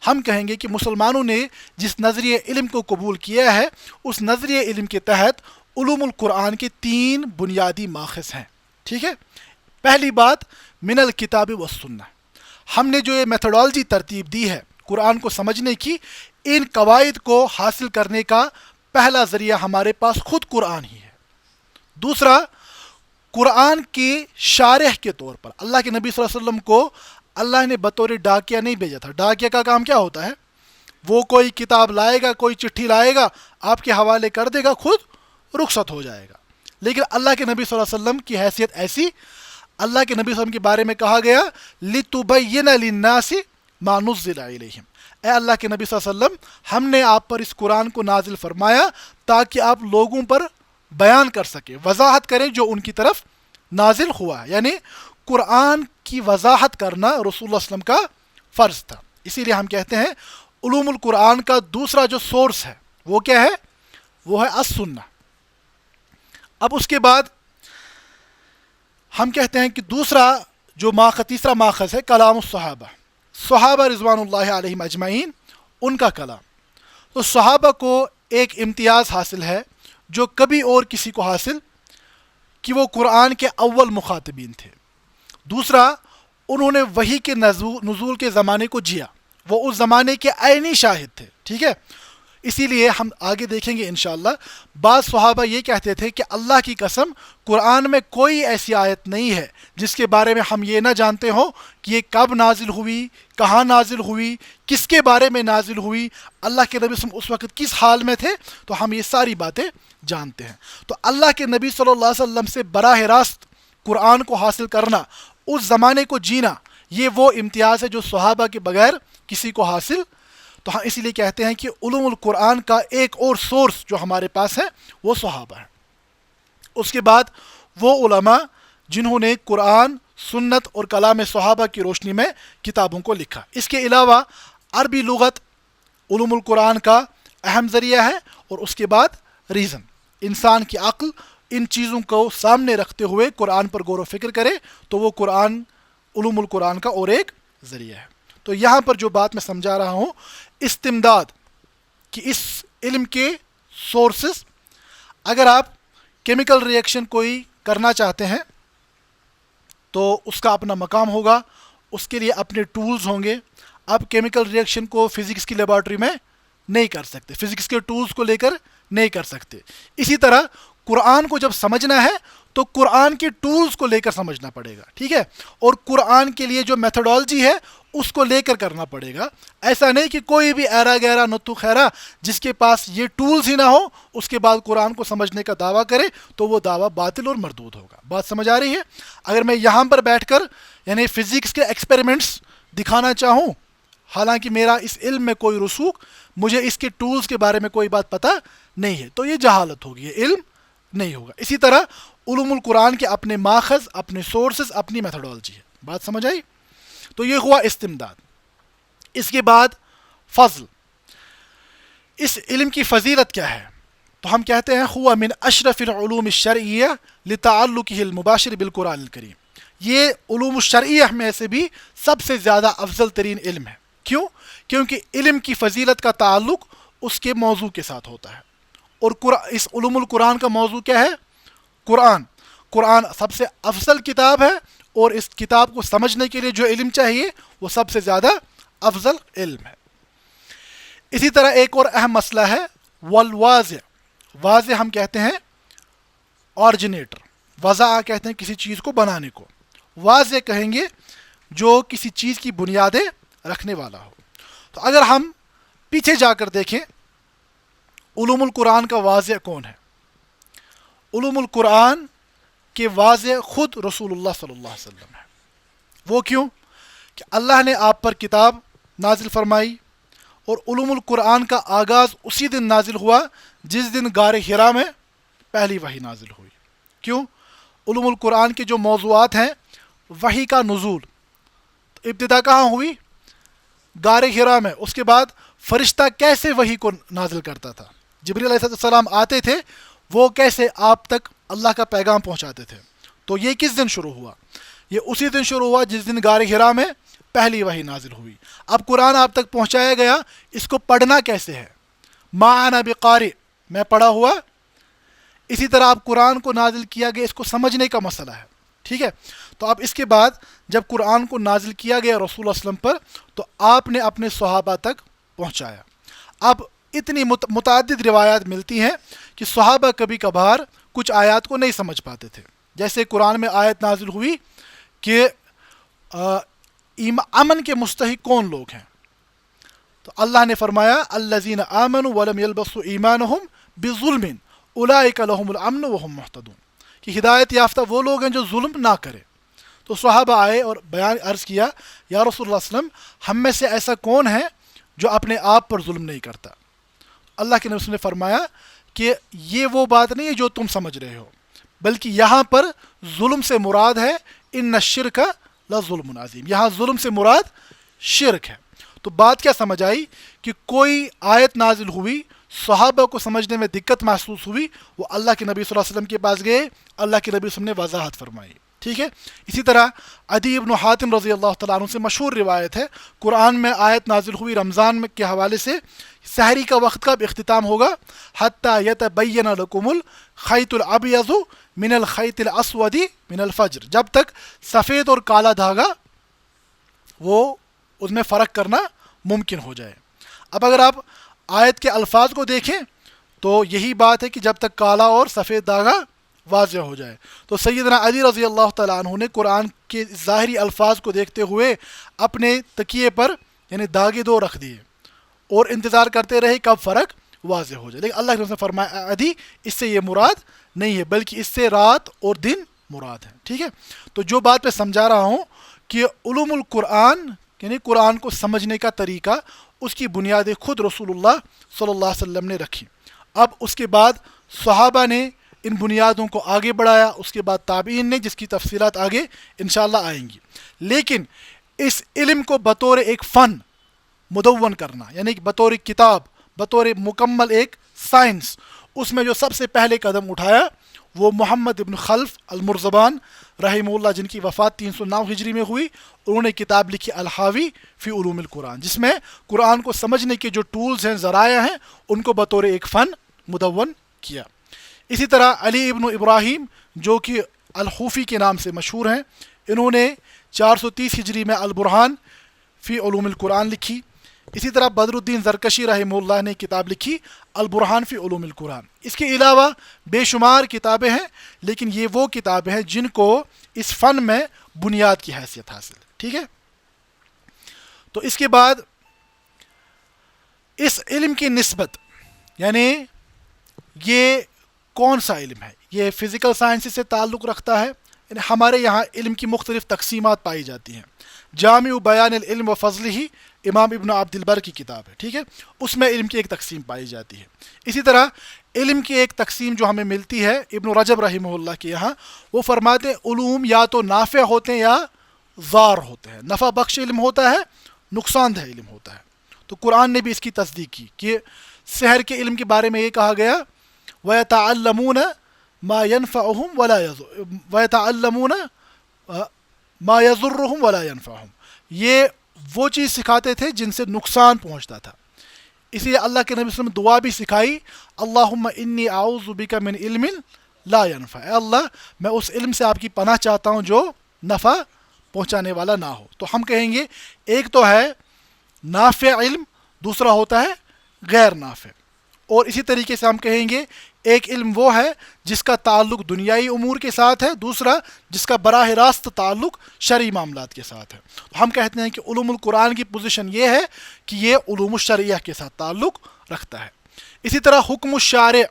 ہم کہیں گے کہ مسلمانوں نے جس نظریہ علم کو قبول کیا ہے، اس نظریہ علم کے تحت علوم القرآن کے 3 بنیادی ماخذ ہیں. ٹھیک ہے. پہلی بات، من الکتاب والسنہ. ہم نے جو یہ میتھڈالوجی ترتیب دی ہے قرآن کو سمجھنے کی، ان قواعد کو حاصل کرنے کا پہلا ذریعہ ہمارے پاس خود قرآن ہی ہے. دوسرا، قرآن کی شارح کے طور پر اللہ کے نبی صلی اللہ علیہ وسلم کو اللہ نے بطور ڈاکیہ نہیں بھیجا تھا. ڈاکیہ کا کام کیا ہوتا ہے؟ وہ کوئی کتاب لائے گا، کوئی چٹھی لائے گا، آپ کے حوالے کر دے گا، خود رخصت ہو جائے گا. لیکن اللہ کے نبی صلی اللہ علیہ وسلم کی حیثیت ایسی، اللہ کے نبی صلی اللہ علیہ وسلم کے بارے میں کہا گیا لِتُبَيِّنَ لِلنَّاسِ مَا نُزِّلَ إِلَيْهِمْ. اے اللہ کے نبی صلی اللہ علیہ وسلم، ہم نے آپ پر اس قرآن کو نازل فرمایا تاکہ آپ لوگوں پر بیان کر سکیں، وضاحت کریں جو ان کی طرف نازل ہوا ہے. یعنی قرآن کی وضاحت کرنا رسول اللہ صلی اللہ علیہ وسلم کا فرض تھا. اسی لیے ہم کہتے ہیں علوم القرآن کا دوسرا جو سورس ہے وہ کیا ہے؟ وہ ہے السنہ. اب اس کے بعد ہم کہتے ہیں کہ دوسرا جو تیسرا ماخذ ہے کلام الصحابہ. صحابہ رضوان اللہ علیہم اجمعین، ان کا کلام. تو صحابہ کو ایک امتیاز حاصل ہے جو کبھی اور کسی کو حاصل، کہ وہ قرآن کے اول مخاطبین تھے. دوسرا، انہوں نے وحی کے نزول کے زمانے کو جیا، وہ اس زمانے کے عینی شاہد تھے. ٹھیک ہے. اسی لیے ہم آگے دیکھیں گے انشاءاللہ، بعض صحابہ یہ کہتے تھے کہ اللہ کی قسم قرآن میں کوئی ایسی آیت نہیں ہے جس کے بارے میں ہم یہ نہ جانتے ہوں کہ یہ کب نازل ہوئی، کہاں نازل ہوئی، کس کے بارے میں نازل ہوئی، اللہ کے نبی صلی اللہ علیہ وسلم اس وقت کس حال میں تھے. تو ہم یہ ساری باتیں جانتے ہیں. تو اللہ کے نبی صلی اللہ علیہ وسلم سے براہ راست قرآن کو حاصل کرنا، اس زمانے کو جینا، یہ وہ امتیاز ہے جو صحابہ کے بغیر کسی کو حاصل. تو ہم اسی لیے کہتے ہیں کہ علوم القرآن کا ایک اور سورس جو ہمارے پاس ہے وہ صحابہ ہے. اس کے بعد وہ علماء جنہوں نے قرآن، سنت اور کلام صحابہ کی روشنی میں کتابوں کو لکھا. اس کے علاوہ عربی لغت علوم القرآن کا اہم ذریعہ ہے، اور اس کے بعد ریزن، انسان کی عقل ان چیزوں کو سامنے رکھتے ہوئے قرآن پر غور و فکر کرے تو وہ قرآن علوم القرآن کا اور ایک ذریعہ ہے. تو یہاں پر جو بات میں سمجھا رہا ہوں، استمداد کہ اس علم کے سورسز، اگر آپ کیمیکل ری ایکشن کوئی کرنا چاہتے ہیں تو اس کا اپنا مقام ہوگا، اس کے لیے اپنے ٹولز ہوں گے. آپ کیمیکل ری ایکشن کو فزکس کی لیبارٹری میں نہیں کر سکتے، فزکس کے ٹولز کو لے کر نہیں کر سکتے. اسی طرح قرآن کو جب سمجھنا ہے تو قرآن کے ٹولز کو لے کر سمجھنا پڑے گا. ٹھیک ہے. اور قرآن کے لیے جو میتھڈالوجی ہے اس کو لے کر کرنا پڑے گا. ایسا نہیں کہ کوئی بھی ایرا گیرا نتو خیرا جس کے پاس یہ ٹولز ہی نہ ہو اس کے بعد قرآن کو سمجھنے کا دعویٰ کرے تو وہ دعویٰ باطل اور مردود ہوگا. بات سمجھ آ رہی ہے؟ اگر میں یہاں پر بیٹھ کر یعنی فزکس کے ایکسپیریمنٹس دکھانا چاہوں، حالانکہ میرا اس علم میں کوئی رسوخ، مجھے اس کے ٹولز کے بارے میں کوئی بات پتہ نہیں ہے، تو یہ جہالت ہوگی، یہ علم نہیں ہوگا. اسی طرح علوم القرآن کے اپنے ماخذ، اپنے سورسز، اپنی میتھڈالوجی ہے. بات سمجھ آئی؟ تو یہ ہوا استمداد. اس کے بعد فضل. اس علم کی فضیلت کیا ہے؟ تو ہم کہتے ہیں ہوا من اشرف العلوم الشرعیہ لتعلقہ المباشر بالقرآن الکریم. یہ علوم الشرعیہ میں سے بھی سب سے زیادہ افضل ترین علم ہے. کیوں؟ کیونکہ علم کی فضیلت کا تعلق اس کے موضوع کے ساتھ ہوتا ہے، اور اس علوم القرآن کا موضوع کیا ہے؟ قرآن۔ قرآن سب سے افضل کتاب ہے، اور اس کتاب کو سمجھنے کے لیے جو علم چاہیے وہ سب سے زیادہ افضل علم ہے۔ اسی طرح ایک اور اہم مسئلہ ہے والواضع۔ واضع ہم کہتے ہیں آرجنیٹر، وضع کہتے ہیں کسی چیز کو بنانے کو، واضع کہیں گے جو کسی چیز کی بنیادیں رکھنے والا ہو۔ تو اگر ہم پیچھے جا کر دیکھیں علوم القرآن کا واضع کون ہے؟ علوم القرآن کے واضع خود رسول اللہ صلی اللہ علیہ وسلم ہے۔ وہ کیوں؟ کہ اللہ نے آپ پر کتاب نازل فرمائی، اور علوم القرآن کا آغاز اسی دن نازل ہوا جس دن غار حرا میں پہلی وحی نازل ہوئی۔ کیوں؟ علوم القرآن کے جو موضوعات ہیں، وحی کا نزول ابتدا کہاں ہوئی؟ غار حرا میں۔ اس کے بعد فرشتہ کیسے وحی کو نازل کرتا تھا؟ جبریل علیہ السلام آتے تھے، وہ کیسے آپ تک اللہ کا پیغام پہنچاتے تھے؟ تو یہ کس دن شروع ہوا؟ یہ اسی دن شروع ہوا جس دن غار حرا میں پہلی وحی نازل ہوئی۔ اب قرآن آپ تک پہنچایا گیا، اس کو پڑھنا کیسے ہے؟ ما انا بقارئ، میں پڑھا ہوا۔ اسی طرح آپ قرآن کو نازل کیا گیا، اس کو سمجھنے کا مسئلہ ہے، ٹھیک ہے؟ تو اب اس کے بعد جب قرآن کو نازل کیا گیا رسول اللہ صلی اللہ علیہ وسلم پر، تو آپ نے اپنے صحابہ تک پہنچایا۔ اب اتنی متعدد روایات ملتی ہیں کہ صحابہ کبھی کبھار کچھ آیات کو نہیں سمجھ پاتے تھے۔ جیسے قرآن میں آیت نازل ہوئی کہ امن کے مستحق کون لوگ ہیں؟ تو اللہ نے فرمایا الذین آمنوا ولم یلبسوا ایمانہم بظلم اولئک لہم الامن وہم مہتدون، کہ ہدایت یافتہ وہ لوگ ہیں جو ظلم نہ کرے۔ تو صحابہ آئے اور بیان عرض کیا، یا رسول اللہ صلی اللہ علیہ وسلم، ہم میں سے ایسا کون ہے جو اپنے آپ پر ظلم نہیں کرتا؟ اللہ کے نبی نے فرمایا کہ یہ وہ بات نہیں ہے جو تم سمجھ رہے ہو، بلکہ یہاں پر ظلم سے مراد ہے ان الشرک لظلم عظیم، یہاں ظلم سے مراد شرک ہے۔ تو بات کیا سمجھ آئی کہ کوئی آیت نازل ہوئی، صحابہ کو سمجھنے میں دقت محسوس ہوئی، وہ اللہ کے نبی صلی اللہ علیہ وسلم کے پاس گئے، اللہ کے نبی صلی اللہ علیہ وسلم نے وضاحت فرمائی، ٹھیک ہے؟ اسی طرح عدی بن حاتم رضی اللہ تعالیٰ عنہ سے مشہور روایت ہے، قرآن میں آیت نازل ہوئی رمضان میں کے حوالے سے، سحری کا وقت کب اختتام ہوگا؟ حتی یتبین لکم الخیط الابیض من الخیط الاسود من الفجر، جب تک سفید اور کالا دھاگا وہ اس میں فرق کرنا ممکن ہو جائے۔ اب اگر آپ آیت کے الفاظ کو دیکھیں تو یہی بات ہے کہ جب تک کالا اور سفید دھاگا واضح ہو جائے۔ تو سیدنا علی رضی اللہ تعالیٰ عنہ نے قرآن کے ظاہری الفاظ کو دیکھتے ہوئے اپنے تکیے پر یعنی دھاگے دو رکھ دیے اور انتظار کرتے رہے کب فرق واضح ہو جائے، لیکن اللہ کے رسول نے فرمایا عدی اس سے یہ مراد نہیں ہے، بلکہ اس سے رات اور دن مراد ہے، ٹھیک ہے؟ تو جو بات میں سمجھا رہا ہوں کہ علوم القرآن یعنی قرآن کو سمجھنے کا طریقہ، اس کی بنیادیں خود رسول اللہ صلی اللہ علیہ وسلم نے رکھی۔ اب اس کے بعد صحابہ نے ان بنیادوں کو آگے بڑھایا، اس کے بعد تابعین نے، جس کی تفصیلات آگے انشاءاللہ آئیں گی۔ لیکن اس علم کو بطور ایک فن مدون کرنا، یعنی بطور کتاب، بطور مکمل ایک سائنس، اس میں جو سب سے پہلے قدم اٹھایا وہ محمد ابن خلف المرزبان رحمہ اللہ، جن کی وفات 309 ہجری میں ہوئی۔ انہوں نے کتاب لکھی الحاوی فی علوم القرآن، جس میں قرآن کو سمجھنے کے جو ٹولز ہیں، ذرائع ہیں، ان کو بطور ایک فن مدون کیا۔ اسی طرح علی ابن ابراہیم جو کہ الحوفی کے نام سے مشہور ہیں، انہوں نے 430 ہجری میں البرہان فی علوم القرآن لکھی۔ اسی طرح بدر الدین زرکشی رحمہ اللہ نے کتاب لکھی البرہان فی علوم القرآن۔ اس کے علاوہ بے شمار کتابیں ہیں، لیکن یہ وہ کتابیں ہیں جن کو اس فن میں بنیاد کی حیثیت حاصل ہے، ٹھیک ہے؟ تو اس کے بعد اس علم کی نسبت، یعنی یہ کون سا علم ہے؟ یہ فزیکل سائنس سے تعلق رکھتا ہے، یعنی ہمارے یہاں علم کی مختلف تقسیمات پائی جاتی ہیں۔ جامع بیان العلم و فضلہ امام ابن عبد البر کی کتاب ہے، ٹھیک ہے؟ اس میں علم کی ایک تقسیم پائی جاتی ہے۔ اسی طرح علم کی ایک تقسیم جو ہمیں ملتی ہے ابن رجب رحمہ اللہ کے یہاں، وہ فرماتے ہیں علوم یا تو نافع ہوتے ہیں یا ضار ہوتے ہیں، نفع بخش علم ہوتا ہے، نقصان دہ علم ہوتا ہے۔ تو قرآن نے بھی اس کی تصدیق کی کہ سحر کے علم کے بارے میں یہ کہا گیا وَيَتَعَلَّمُونَ مَا يَنْفَعُهُمْ وَلَا وَيَتَعَلَّمُونَ مَا يَضُرُّهُمْ وَلَا يَنْفَعُهُمْ، یہ وہ چیز سکھاتے تھے جن سے نقصان پہنچتا تھا. اسی لیے اللہ کے نبی صلی اللہ علیہ وسلم دعا بھی سکھائی, اللہم انی اعوذ بک من علم لا ینفع, اے اللہ میں اس علم سے آپ کی پناہ چاہتا ہوں جو نفع پہنچانے والا نہ ہو. تو ہم کہیں گے ایک تو ہے نافع علم, دوسرا ہوتا ہے غیر نافع. اور اسی طریقے سے ہم کہیں گے ایک علم وہ ہے جس کا تعلق دنیائی امور کے ساتھ ہے, دوسرا جس کا براہ راست تعلق شرعی معاملات کے ساتھ ہے. ہم کہتے ہیں کہ علوم القرآن کی پوزیشن یہ ہے کہ یہ علوم الشرعیہ کے ساتھ تعلق رکھتا ہے. اسی طرح حکم الشارع,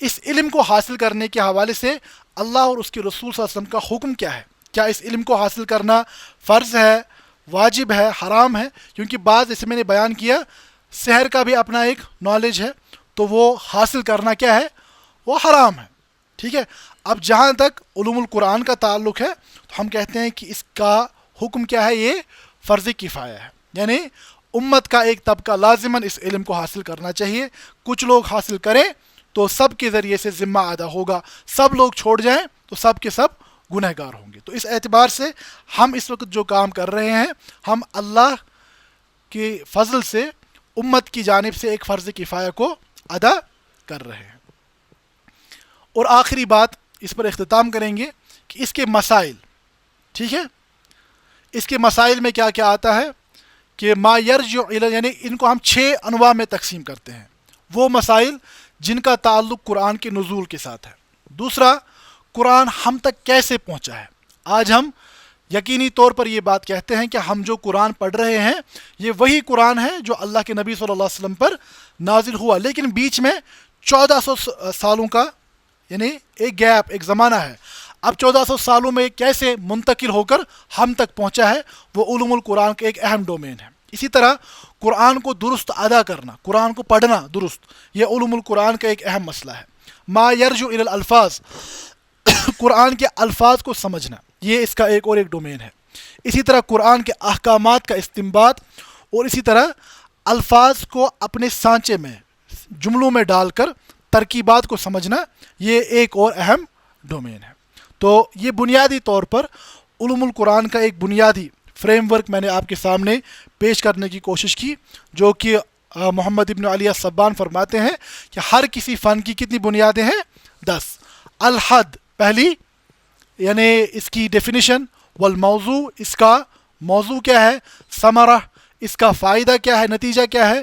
اس علم کو حاصل کرنے کے حوالے سے اللہ اور اس کے رسول صلی اللہ علیہ وسلم کا حکم کیا ہے. کیا اس علم کو حاصل کرنا فرض ہے, واجب ہے, حرام ہے؟ کیونکہ بعض, جیسے میں نے بیان کیا, سحر کا بھی اپنا ایک نالج ہے, تو وہ حاصل کرنا کیا ہے, وہ حرام ہے. ٹھیک ہے. اب جہاں تک علوم القرآن کا تعلق ہے تو ہم کہتے ہیں کہ اس کا حکم کیا ہے, یہ فرض کفایہ ہے, یعنی امت کا ایک طبقہ لازماً اس علم کو حاصل کرنا چاہیے. کچھ لوگ حاصل کریں تو سب کے ذریعے سے ذمہ ادا ہوگا, سب لوگ چھوڑ جائیں تو سب کے سب گنہگار ہوں گے. تو اس اعتبار سے ہم اس وقت جو کام کر رہے ہیں, ہم اللہ کے فضل سے امت کی جانب سے ایک فرض کفایہ کو ادا کر رہے ہیں. اور آخری بات, اس پر اختتام کریں گے کہ اس کے مسائل, ٹھیک ہے, اس کے مسائل میں کیا کیا آتا ہے کہ ما یرجع الی, یعنی ان کو ہم 6 انواع میں تقسیم کرتے ہیں. وہ مسائل جن کا تعلق قرآن کے نزول کے ساتھ ہے. دوسرا, قرآن ہم تک کیسے پہنچا ہے. آج ہم یقینی طور پر یہ بات کہتے ہیں کہ ہم جو قرآن پڑھ رہے ہیں یہ وہی قرآن ہے جو اللہ کے نبی صلی اللہ علیہ وسلم پر نازل ہوا, لیکن بیچ میں 1400 سالوں کا یعنی ایک گیپ, ایک زمانہ ہے. اب 1400 سالوں میں کیسے منتقل ہو کر ہم تک پہنچا ہے, وہ علوم القرآن کا ایک اہم ڈومین ہے. اسی طرح قرآن کو درست ادا کرنا, قرآن کو پڑھنا درست, یہ علوم القرآن کا ایک اہم مسئلہ ہے. ما یرجع الی الالفاظ, قرآن کے الفاظ کو سمجھنا, یہ اس کا ایک ڈومین ہے. اسی طرح قرآن کے احکامات کا استنباط, اور اسی طرح الفاظ کو اپنے سانچے میں, جملوں میں ڈال کر ترکیبات کو سمجھنا, یہ ایک اور اہم ڈومین ہے. تو یہ بنیادی طور پر علوم القرآن کا ایک بنیادی فریم ورک میں نے آپ کے سامنے پیش کرنے کی کوشش کی, جو کہ محمد ابن علی الصبان فرماتے ہیں کہ ہر کسی فن کی کتنی بنیادیں ہیں, 10. الحد پہلی, یعنی اس کی ڈیفینیشن, والموضوع اس کا موضوع کیا ہے, ثمرہ اس کا فائدہ کیا ہے, نتیجہ کیا ہے,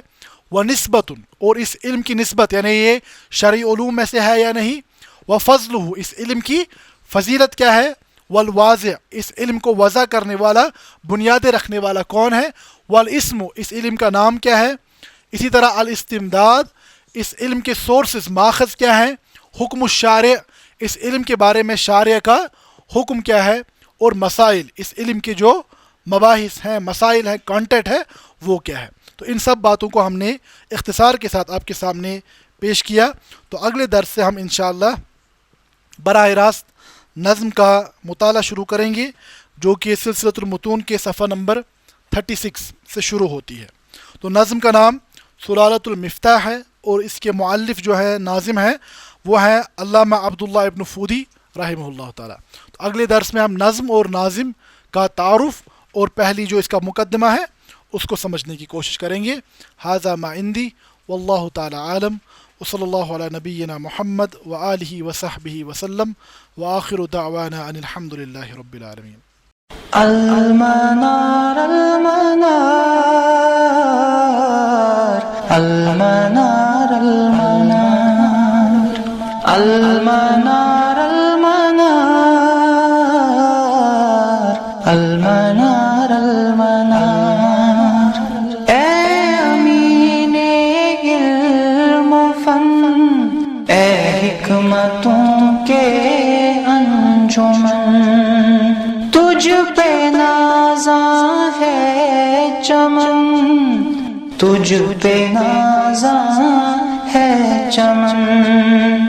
ونسبۃ اور اس علم کی نسبت یعنی یہ شرعی علوم میں سے ہے یا نہیں, وفضلہ اس علم کی فضیلت کیا ہے, والواضع اس علم کو وضع کرنے والا, بنیادیں رکھنے والا کون ہے, والاسم اس علم کا نام کیا ہے. اسی طرح الاستمداد اس علم کے سورسز ماخذ کیا ہیں, حکم الشارع اس علم کے بارے میں شارع کا حکم کیا ہے, اور مسائل اس علم کے جو مباحث ہیں, مسائل ہیں, کانٹینٹ ہے, وہ کیا ہے. تو ان سب باتوں کو ہم نے اختصار کے ساتھ آپ کے سامنے پیش کیا. تو اگلے درس سے ہم انشاءاللہ براہ راست نظم کا مطالعہ شروع کریں گے, جو کہ سلسلۃ المتون کے صفحہ نمبر 36 سے شروع ہوتی ہے. تو نظم کا نام سلالۃ المفتاح ہے, اور اس کے مؤلف جو ہے, ناظم ہے, وہ ہیں علامہ عبداللہ ابن فودی رحمہ اللہ تعالیٰ. تو اگلے درس میں ہم نظم اور ناظم کا تعارف اور پہلی جو اس کا مقدمہ ہے اس کو سمجھنے کی کوشش کریں گے. ھذا ما عندی واللہ تعالی عالم, وصلی اللہ علی نبینا محمد وآلہ وصحبہ وسلم, وآخر دعوانا ان الحمد للہ رب العالمین. المنار المنار المنار المنار المنار المنار المنار اے امین علم و فن, اے حکمتوں کے انجمن, تجھ پہ نازاں ہے چمن, تجھ پہ نازاں ہے چمن.